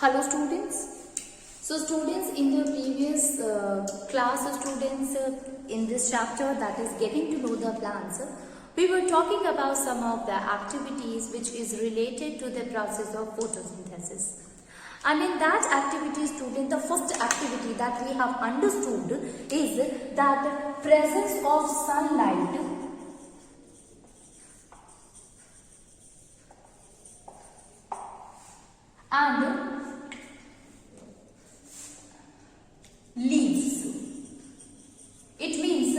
Hello students. So students, in the previous class, students in this chapter, that is getting to know the plants, we were talking about some of the activities which is related to the process of photosynthesis. And in that activity, student, the first activity that we have understood is that presence of sunlight and leaves. It means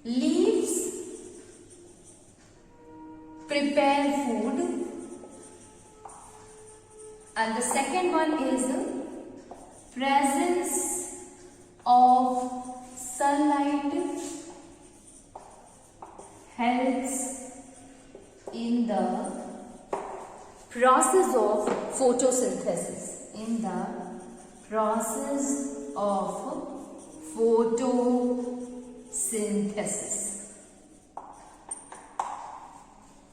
leaves prepare food, and the second one is presence of sunlight helps in the process of photosynthesis. In the process of photosynthesis.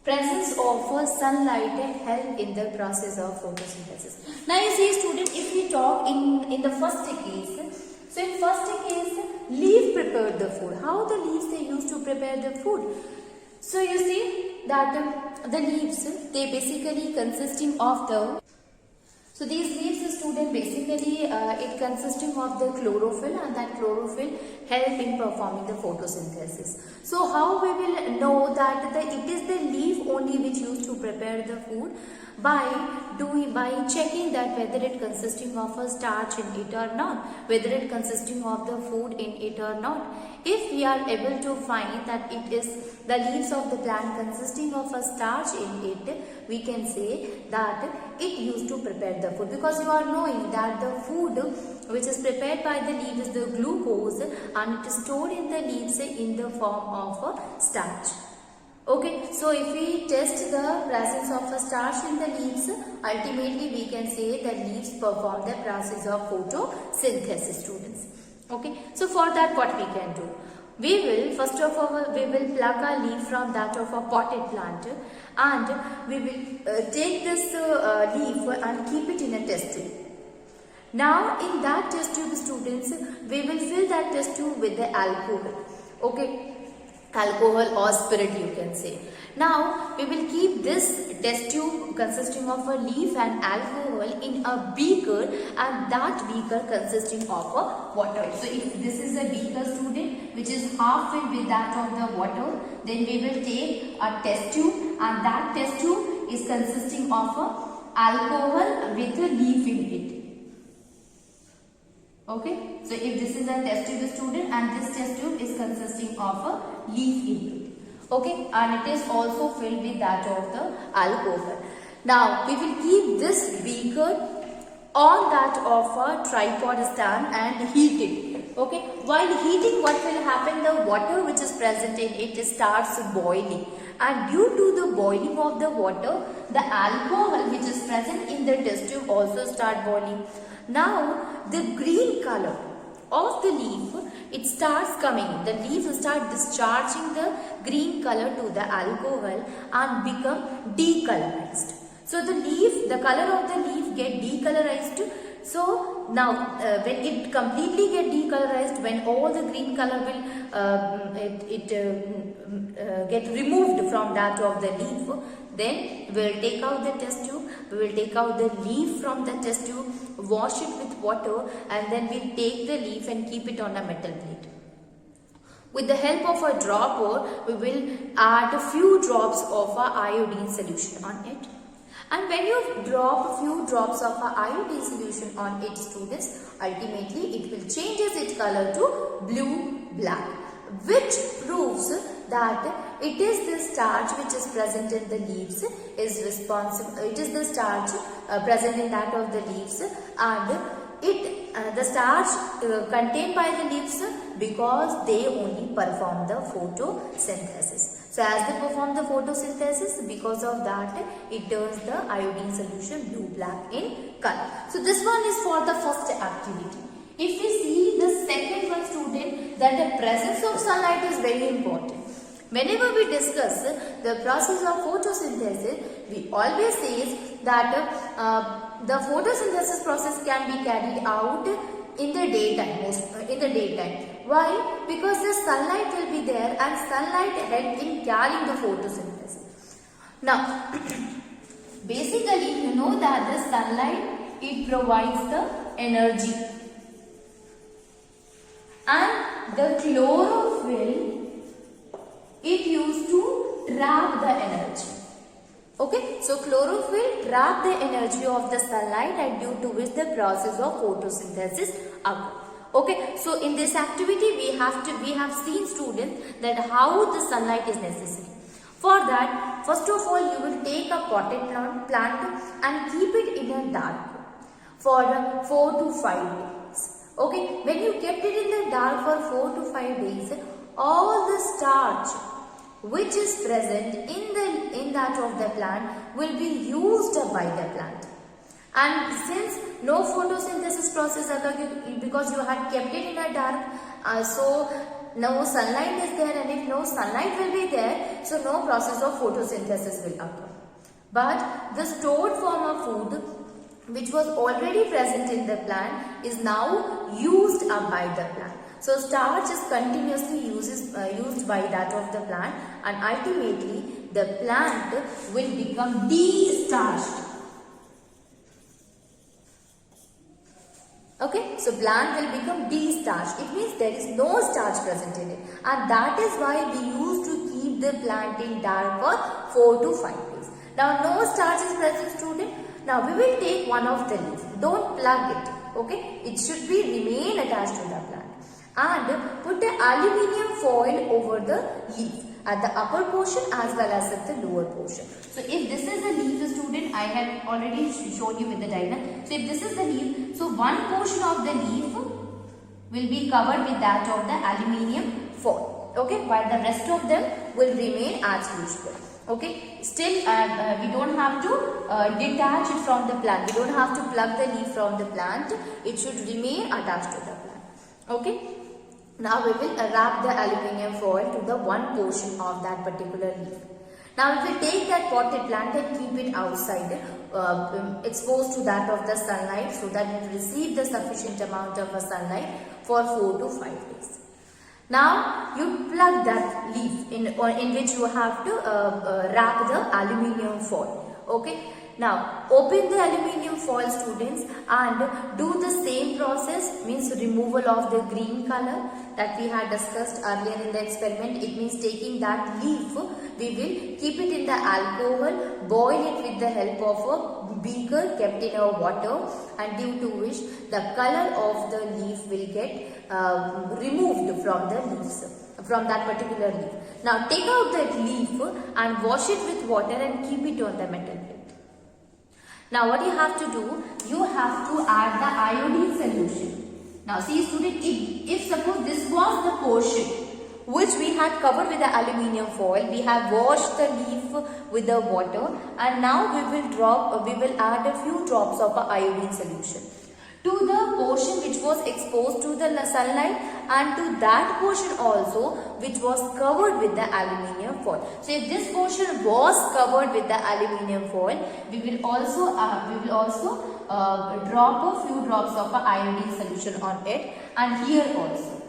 Presence of sunlight help in the process of photosynthesis. Now you see student, if we talk in the first case, so in first case, leaf prepared the food. How the leaves they used to prepare the food? So you see that the leaves, they basically consisting of the, so these leaves student basically it consisting of the chlorophyll, and that chlorophyll help in performing the photosynthesis. So how we will know that it is the leaf only which used to prepare the food? By checking that whether it consisting of a starch in it or not, whether it consisting of the food in it or not. If we are able to find that it is the leaves of the plant consisting of a starch in it, we can say that it used to prepare the food, because you are knowing that the food which is prepared by the leaf is the glucose, and it is stored in the leaves in the form of a starch. Okay, so if we test the presence of a starch in the leaves, ultimately we can say that leaves perform the process of photosynthesis, students. Okay, so for that what we can do? We will, first of all, we will pluck a leaf from that of a potted plant, and we will take this leaf and keep it in a test tube. Now in that test tube, students, we will fill that test tube with the alcohol. Okay, alcohol or spirit you can say. Now we will keep this test tube consisting of a leaf and alcohol in a beaker, and that beaker consisting of a water. So if this is a beaker, student, which is half filled with that of the water, then we will take a test tube, and that test tube is consisting of a alcohol with a leaf in it. Okay, so if this is a test tube, student, and this test tube is consisting of a leaf in it. Okay, and it is also filled with that of the alcohol. Now we will keep this beaker on that of a tripod stand and heat it. Okay, while heating, what will happen? The water which is present in it starts boiling, and due to the boiling of the water, the alcohol which is present in the test tube also start boiling. Now the green color of the leaf, it starts coming, the leaf start discharging the green color to the alcohol and become decolorized. So the leaf, the color of the leaf get decolorized. So now when it completely get decolorized, when all the green color will get removed from that of the leaf, then we will take out the test tube, we will take out the leaf from the test tube, wash it with water, and then we take the leaf and keep it on a metal plate. With the help of a dropper, we will add a few drops of our iodine solution on it. And when you drop a few drops of our iodine solution on it, students, ultimately it will changes its color to blue-black, which proves that it is the starch which is present in the leaves is responsible. It is the starch present in that of the leaves, and the starch contained by the leaves, because they only perform the photosynthesis. So as they perform the photosynthesis, because of that, it turns the iodine solution blue-black in color. So this one is for the first activity. If we see the second one, student, that the presence of sunlight is very important. Whenever we discuss the process of photosynthesis, we always say that the photosynthesis process can be carried out in the daytime. Why? Because the sunlight will be there and sunlight helps in carrying the photosynthesis. Now, basically, you know that the sunlight, it provides the energy, and the chlorophyll, it used to trap the energy. Okay, so chlorophyll trap the energy of the sunlight, and due to which the process of photosynthesis occur. Okay, so in this activity we have seen, students, that how the sunlight is necessary. For that, first of all, you will take a potted plant and keep it in a dark for 4 to 5 days. Okay, when you kept it in the dark for 4 to 5 days, all the starch which is present in that of the plant will be used by the plant. And since no photosynthesis process occurs because you had kept it in a dark, so no sunlight is there, and if no sunlight will be there, so no process of photosynthesis will occur. But the stored form of food which was already present in the plant is now used up by the plant. So starch is continuously used by that of the plant, and ultimately the plant will become de-starched. Okay, so plant will become de-starched. It means there is no starch present in it, and that is why we used to keep the plant in dark for 4 to 5 days. Now no starch is present, student. Now we will take one of the leaves. Don't plug it. Okay, it should be remain attached to the plant, and put the aluminium foil over the leaf at the upper portion as well as at the lower portion. So if this is the leaf, student, I have already shown you with the diagram. So if this is the leaf, so one portion of the leaf will be covered with that of the aluminium foil. Okay, while the rest of them will remain as usual. Okay, still we don't have to detach it from the plant. We don't have to plug the leaf from the plant. It should remain attached to the plant. Okay. Now we will wrap the aluminium foil to the one portion of that particular leaf. Now we will take that potted plant and keep it outside, exposed to that of the sunlight, so that it will receive the sufficient amount of sunlight for 4 to 5 days. Now you plug that leaf in which you have to wrap the aluminium foil. Okay. Now open the aluminium foil, students, and do the same process, means removal of the green color that we had discussed earlier in the experiment. It means taking that leaf, we will keep it in the alcohol, boil it with the help of a beaker kept in a water, and due to which the color of the leaf will get removed from the leaves, from that particular leaf. Now take out that leaf and wash it with water and keep it on the metal plate. Now what you have to do, you have to add the iodine solution. Now see, student, if suppose this was the portion which we had covered with the aluminium foil, we have washed the leaf with the water, and now we will add a few drops of iodine solution to the portion which was exposed to the sunlight, and to that portion also which was covered with the aluminium foil. So if this portion was covered with the aluminium foil, we will also drop a few drops of iodine solution on it, and here also,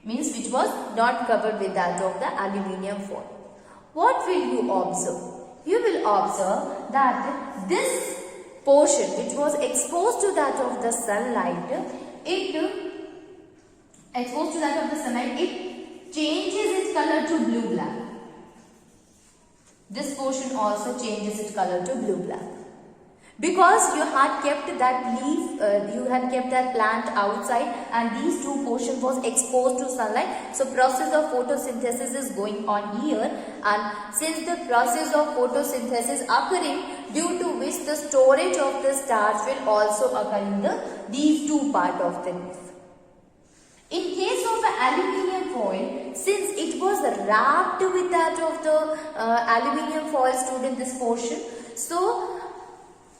means which was not covered with that of the aluminium foil. What will you observe? You will observe that this portion which was exposed to that of the sunlight, it changes its color to blue-black. This portion also changes its color to blue-black. Because you had kept that leaf, you had kept that plant outside, and these two portions was exposed to sunlight. So process of photosynthesis is going on here, and since the process of photosynthesis occurring, due to which the storage of the starch will also occur in these two parts of the leaf. In case of aluminium foil, since it was wrapped with that of the aluminium foil, student, this portion, so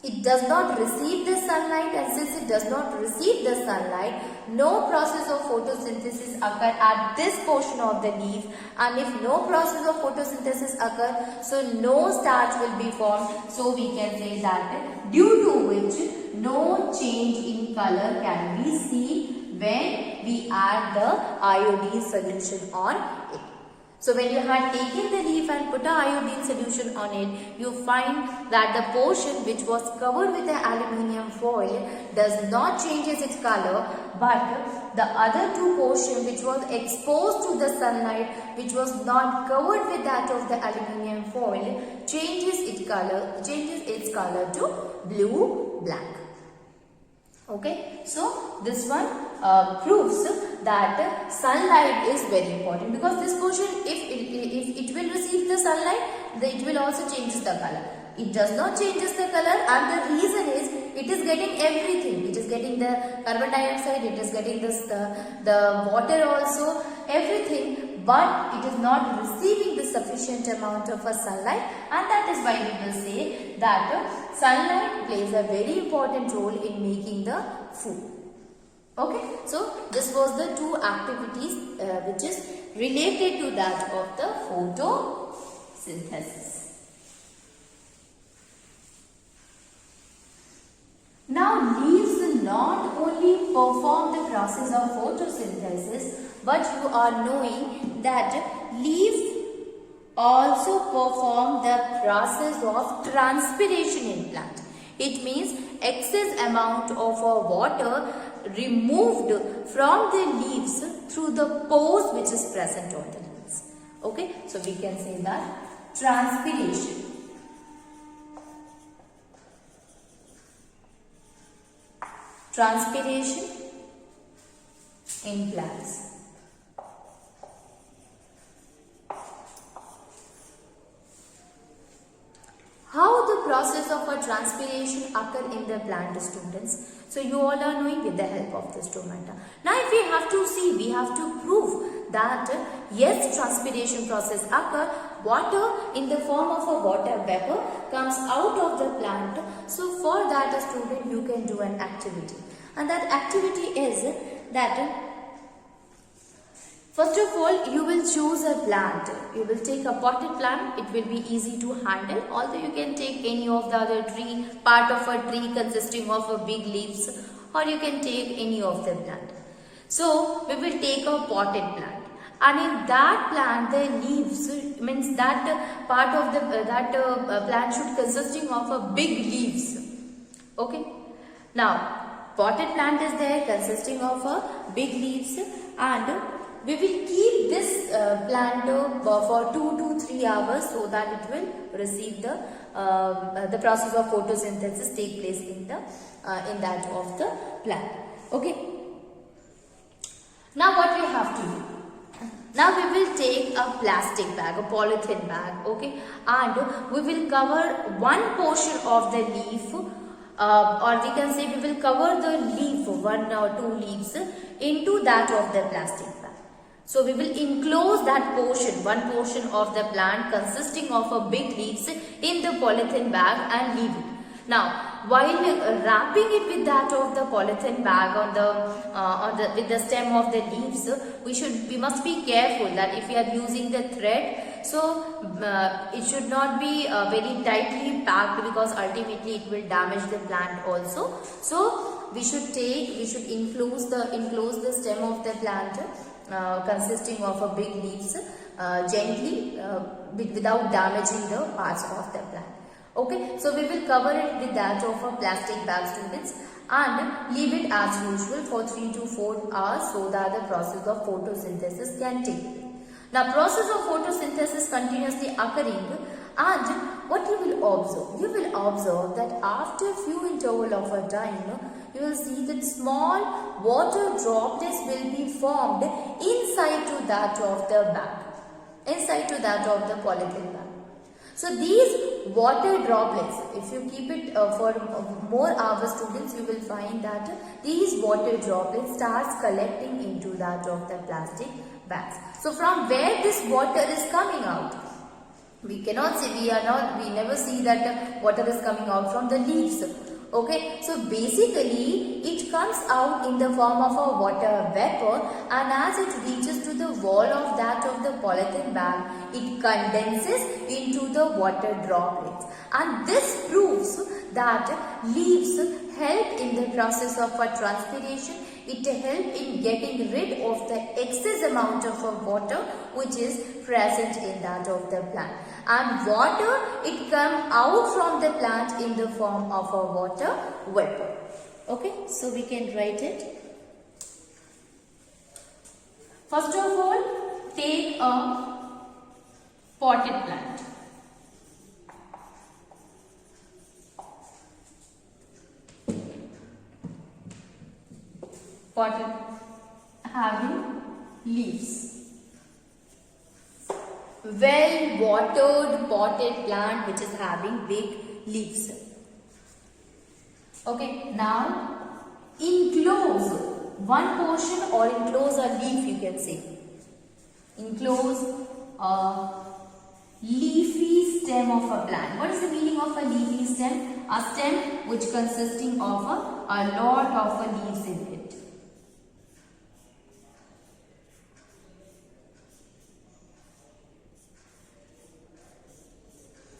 it does not receive the sunlight, and since it does not receive the sunlight, no process of photosynthesis occur at this portion of the leaf, and if no process of photosynthesis occur, so no starch will be formed. So we can say that due to which no change in color can be seen when we add the iodine solution on it. So when you had taken the leaf and put a iodine solution on it, you find that the portion which was covered with the aluminium foil does not changes its color, but the other two portion which was exposed to the sunlight, which was not covered with that of the aluminium foil, changes its color to blue black. Okay, so this one proves that sunlight is very important, because this portion, if it will receive the sunlight, then it will also change the color. It does not change the color, and the reason is it is getting everything. It is getting the carbon dioxide, it is getting the water also, everything, but it is not receiving the sufficient amount of sunlight, and that is why we will say that sunlight plays a very important role in making the food. Okay, so this was the two activities which is related to that of the photosynthesis. Now leaves not only perform the process of photosynthesis, but you are knowing that leaves also perform the process of transpiration in plant. It means excess amount of water removed from the leaves through the pores which is present on the leaves. Okay, so we can say that transpiration. Transpiration in plants. How the process of a transpiration occur in the plant, students? So you all are knowing with the help of the stomata. Now if we have to see, we have to prove that yes, transpiration process occur. Water in the form of a water vapor comes out of the plant. So for that, a student, you can do an activity, and that activity is that first of all, you will choose a plant. You will take a potted plant. It will be easy to handle. Although you can take any of the other tree, part of a tree consisting of a big leaves, or you can take any of the plant. So we will take a potted plant, and in that plant, the leaves means that part of the plant should consisting of a big leaves. Okay. Now potted plant is there consisting of a big leaves, and we will keep this plant for 2 to 3 hours so that it will receive the process of photosynthesis take place in that of the plant. Okay. Now what we have to do? Now we will take a plastic bag, a polythene bag, okay, and we will cover one portion of the leaf, or we can say we will cover the leaf, 1 or 2 leaves, into that of the plastic bag. So we will enclose that portion, one portion of the plant consisting of a big leaves in the polythene bag and leave it. Now, while wrapping it with that of the polythene bag with the stem of the leaves, we must be careful that if we are using the thread, so it should not be very tightly packed, because ultimately it will damage the plant also. So we should enclose the stem of the plant consisting of a big leaves gently without damaging the parts of the plant. Okay, so we will cover it with that of a plastic bag, students, and leave it as usual for 3 to 4 hours so that the process of photosynthesis can take place. Now, process of photosynthesis continuously occurring, and what you will observe? You will observe that after a few interval of a time, you will see that small water droplets will be formed inside to that of the bag, inside to that of the polythene bag. So these water droplets, if you keep it for more hours, students, you will find that these water droplets starts collecting into that of the plastic bags. So from where this water is coming out? We cannot see, we never see that water is coming out from the leaves. Okay, so basically it comes out in the form of a water vapor, and as it reaches to the wall of that of the polythene bag, it condenses into the water droplets, and this proves that leaves help in the process of a transpiration. It helps in getting rid of the excess amount of water which is present in that of the plant. And water, it comes out from the plant in the form of a water vapor. Okay, so we can write it. First of all, take a potted plant. Potted having leaves. Well watered potted plant which is having big leaves. Okay, now enclose one portion or enclose a leaf, you can say. Enclose a leafy stem of a plant. What is the meaning of a leafy stem? A stem which consisting of a lot of leaves in it.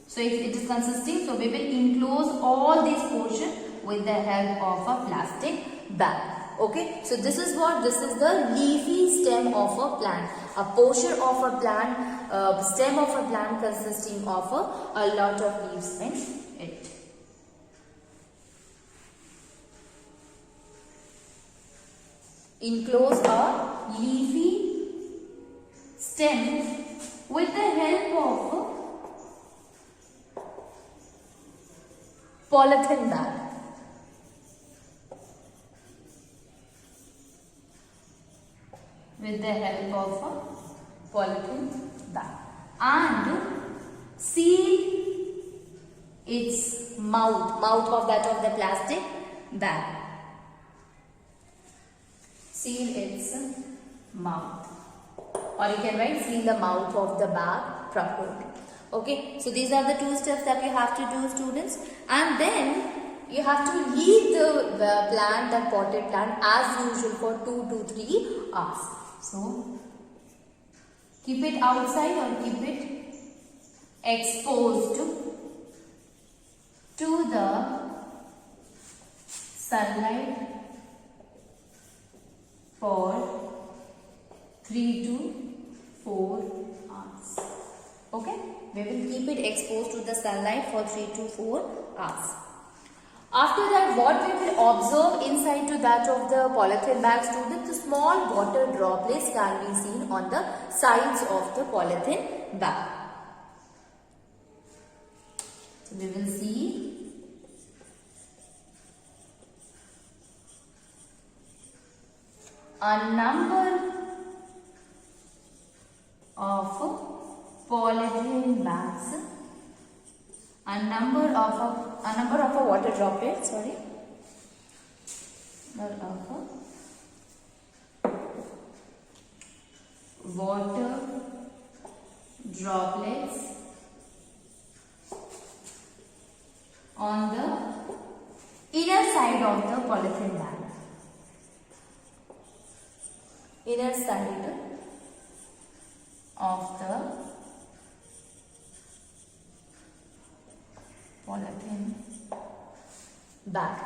So if it is consisting, so we will enclose all these portions with the help of a plastic bag. Okay, so this is the leafy stem of a plant. A portion of a plant, stem of a plant consisting of a lot of leaves in it. Enclose a leafy stem with the help of polythene bag. With the help of a polythene bag, and seal its mouth of that of the plastic bag. Seal its mouth, or you can write seal the mouth of the bag properly. Okay, so these are the two steps that you have to do, students, and then you have to leave the plant, that potted plant, as usual for 2 to 3 hours. So keep it outside or keep it exposed to the sunlight for 3 to 4 hours. Okay, we will keep it exposed to the sunlight for 3 to 4 hours. After that, what we will observe inside to that of the polythene bag, students, the small water droplets can be seen on the sides of the polythene bag. So we will see a number of polythene bags, a number of water droplets, water droplets on the inner side of the polythene bag. Inner side of the polythene bag.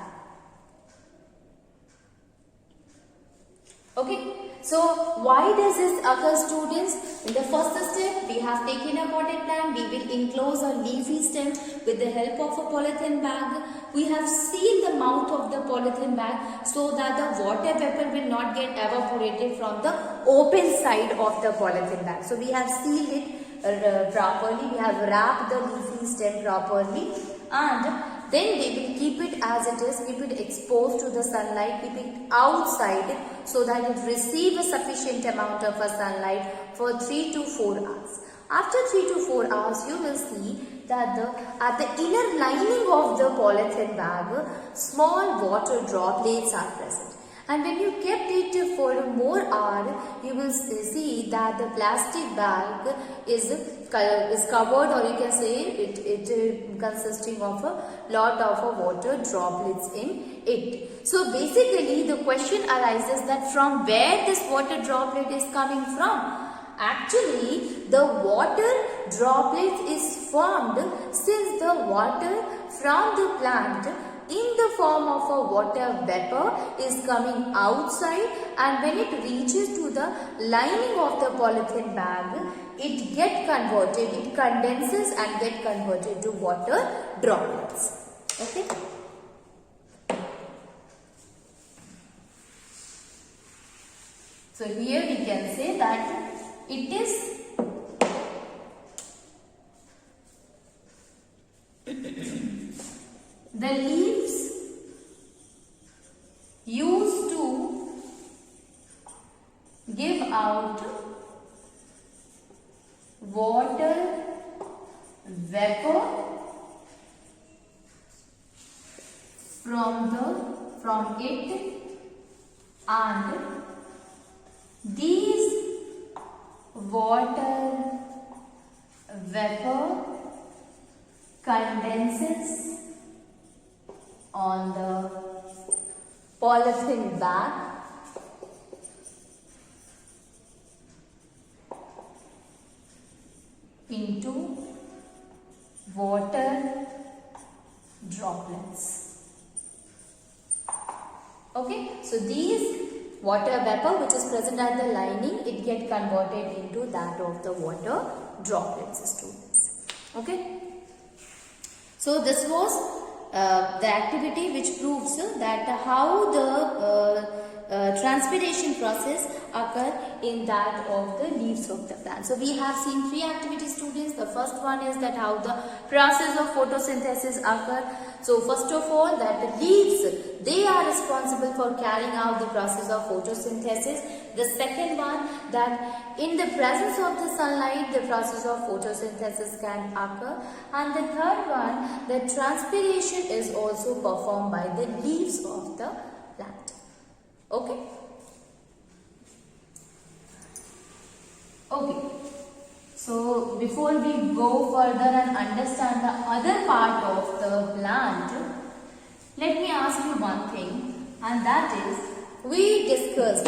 Okay, so why does this occur, students? In the first step, we have taken a potted plant, we will enclose a leafy stem with the help of a polythene bag. We have sealed the mouth of the polythene bag so that the water vapor will not get evaporated from the open side of the polythene bag. So we have sealed it properly, we have wrapped the leafy stem properly, and then we will keep it as it is, keep it exposed to the sunlight, keep it outside so that it receives a sufficient amount of sunlight for 3 to 4 hours. After 3 to 4 hours, you will see that at the inner lining of the polythene bag, small water droplets are present. And when you kept it for more hour, you will see that the plastic bag is is covered, or you can say it consisting of a lot of water droplets in it. So basically the question arises that from where this water droplet is coming from. Actually, the water droplet is formed since the water from the plant in the form of a water vapor is coming outside, and when it reaches to the lining of the polythene bag, it get converted, it condenses and get converted to water droplets. Okay. So here we can say that it is the leaves used to give out water vapor from it, and these water vapor condenses on the polythene bag into water droplets. Okay, so these water vapor which is present at the lining, it get converted into that of the water droplets, students. Okay, so this was the activity which proves that how the transpiration process occur in that of the leaves of the plant. So we have seen 3 activities, students. The first one is that how the process of photosynthesis occur. So first of all, that the leaves, they are responsible for carrying out the process of photosynthesis. The second one, that in the presence of the sunlight, the process of photosynthesis can occur. And the third one, that transpiration is also performed by the leaves of the plant. Okay. Okay. So before we go further and understand the other part of the plant, let me ask you one thing, and that is, we discussed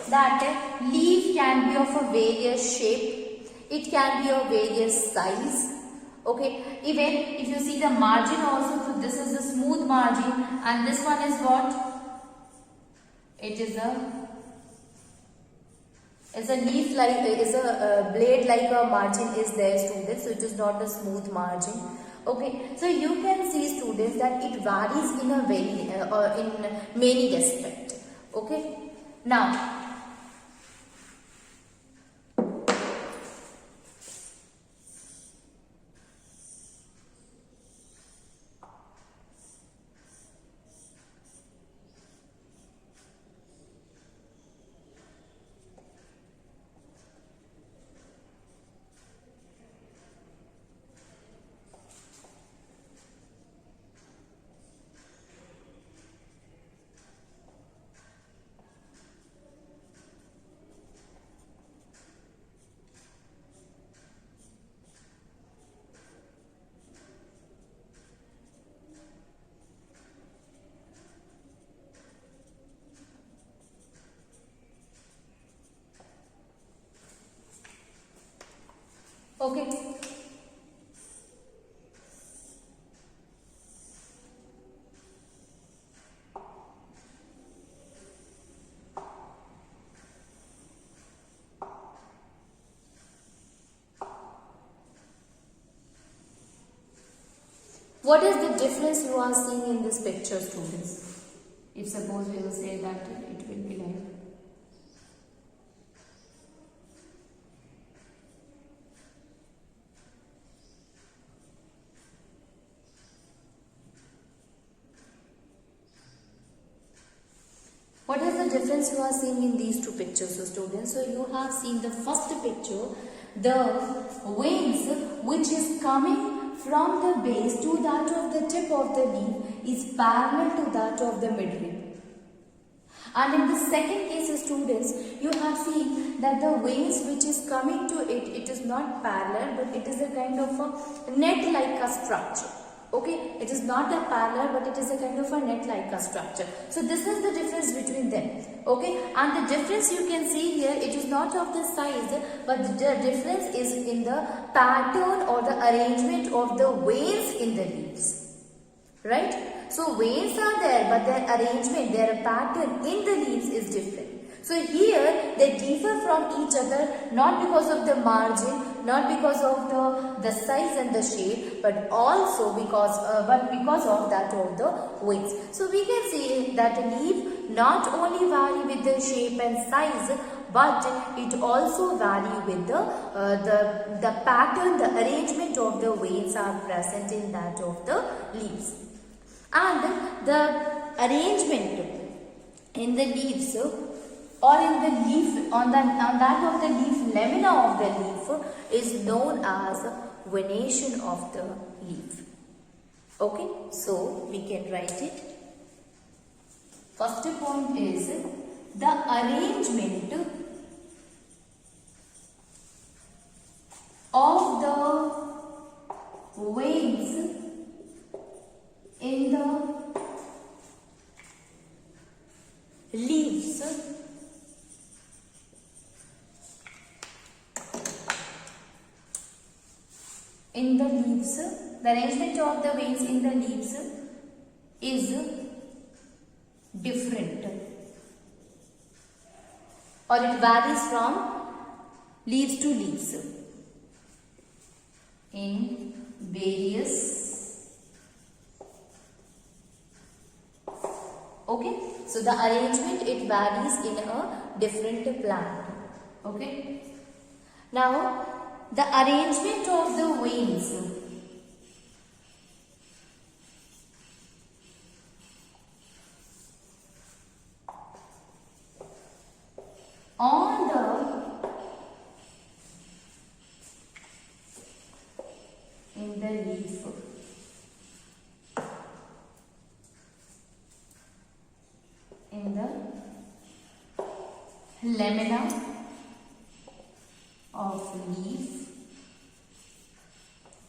that leaf can be of a various shape, it can be of various size. Okay, even if you see the margin also, so this is the smooth margin, and this one is what? It is a leaf like, is a blade like a margin is there, students. So it is not a smooth margin. Okay, so you can see, students, that it varies in a very in many aspects. Okay, now okay. What is the difference you are seeing in this picture, students? If suppose we will say that it will be like, what is the difference you are seeing in these two pictures, so students? So you have seen the first picture, the veins which is coming from the base to that of the tip of the leaf is parallel to that of the midrib. And in the second case, students, you have seen that the veins which is coming to it, it is not parallel, but it is a kind of a net-like a structure. Okay, it is not a parallel, but it is a kind of a net-like a structure. So this is the difference between them. Okay, and the difference you can see here, it is not of the size, but the difference is in the pattern or the arrangement of the veins in the leaves. Right? So veins are there, but their arrangement, their pattern in the leaves is different. So here they differ from each other, not because of the margin, not because of the size and the shape, but also because of that of the veins. So we can see that a leaf not only vary with the shape and size, but it also vary with the pattern, the arrangement of the veins are present in that of the leaves. And the arrangement in the leaves or in the leaf, on that of the leaf, lamina of the leaf is known as venation of the leaf. Okay, so we can write it. First point is the arrangement of the veins in the leaves the arrangement of the veins in the leaves is different, or it varies from leaves to leaves in various. Okay, so the arrangement, it varies in a different plant. Okay, now the arrangement of the veins on in the leaf in the lamina of leaf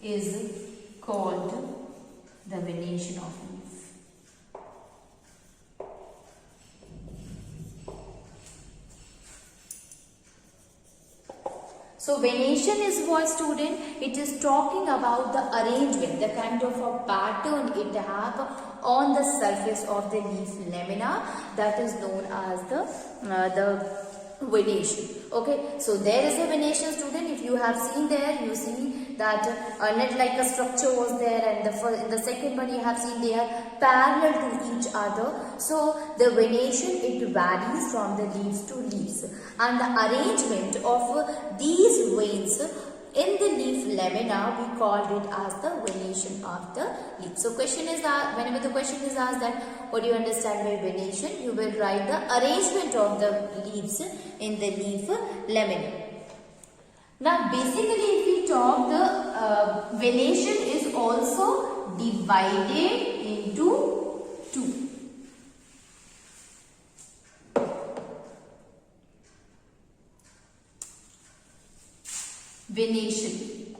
is called the venation of leaf. So venation is what, student? It is talking about the arrangement, the kind of a pattern it have on the surface of the leaf lamina, that is known as the venation. Okay, so there is a venation, student. If you have seen there, you see that a net like a structure was there, and in the second one you have seen they are parallel to each other. So the venation, it varies from the leaves to leaves, and the arrangement of these veins in the leaf lamina, we called it as the venation of the leaf. So question is that whenever the question is asked that what do you understand by venation, you will write the arrangement of the leaves in the leaf lamina. Now basically if we talk, the venation is also divided into two. Venation.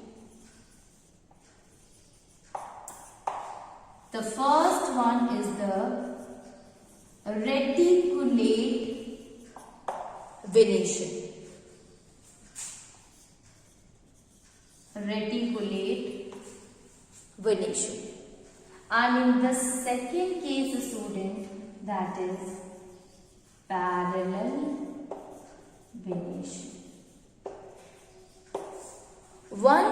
The first one is the reticulate venation. Reticulate venation. And in the second case, student, that is parallel venation. One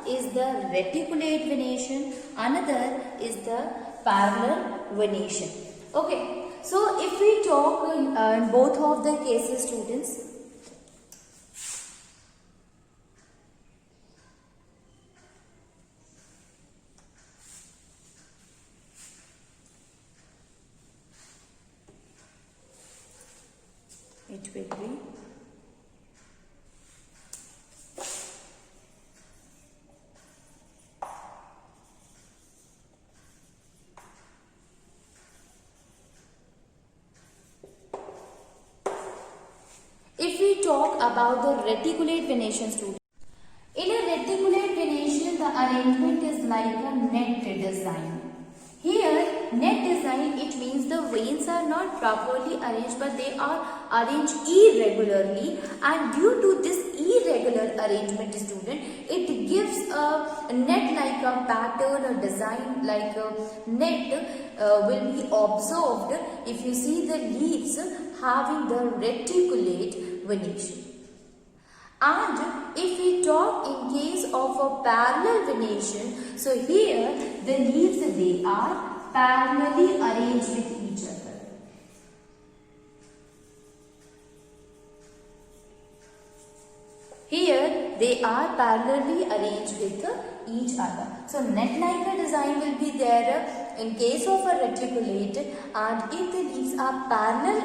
is the reticulate venation, another is the parallel venation. Okay, so if we talk in both of the cases, students, it will be about the reticulate venation, student. In a reticulate venation, the arrangement is like a net design. Here, net design, it means the veins are not properly arranged, but they are arranged irregularly, and due to this irregular arrangement, student, it gives a net like a pattern, a design like a net will be observed if you see the leaves having the reticulate venation. And if we talk in case of a parallel venation, so here the leaves, they are parallelly arranged with each other. Here they are parallelly arranged with each other. So net-like a design will be there in case of a reticulate, and if the leaves are parallel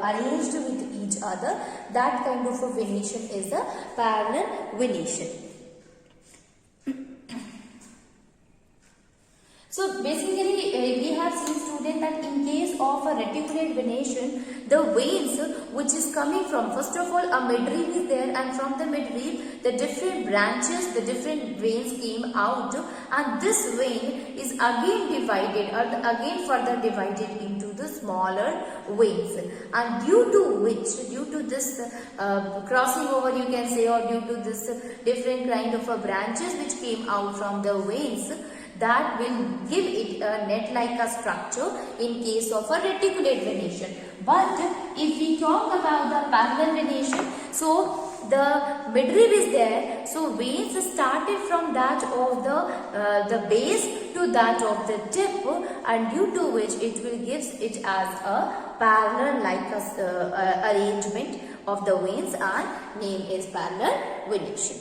arranged with each other, that kind of a venation is a parallel venation. So basically we have seen, student, that in case of a reticulate venation, the veins which is coming from, first of all, a midrib is there, and from the midrib the different branches, the different veins came out, and this vein is again divided or again further divided into the smaller veins, and due to this crossing over, you can say, or due to this different kind of branches which came out from the veins, that will give it a net-like a structure in case of a reticulate venation. But if we talk about the parallel venation, so the midrib is there, so veins started from that of the base to that of the tip, and due to which it will gives it as a parallel like arrangement of the veins, and name is parallel venation.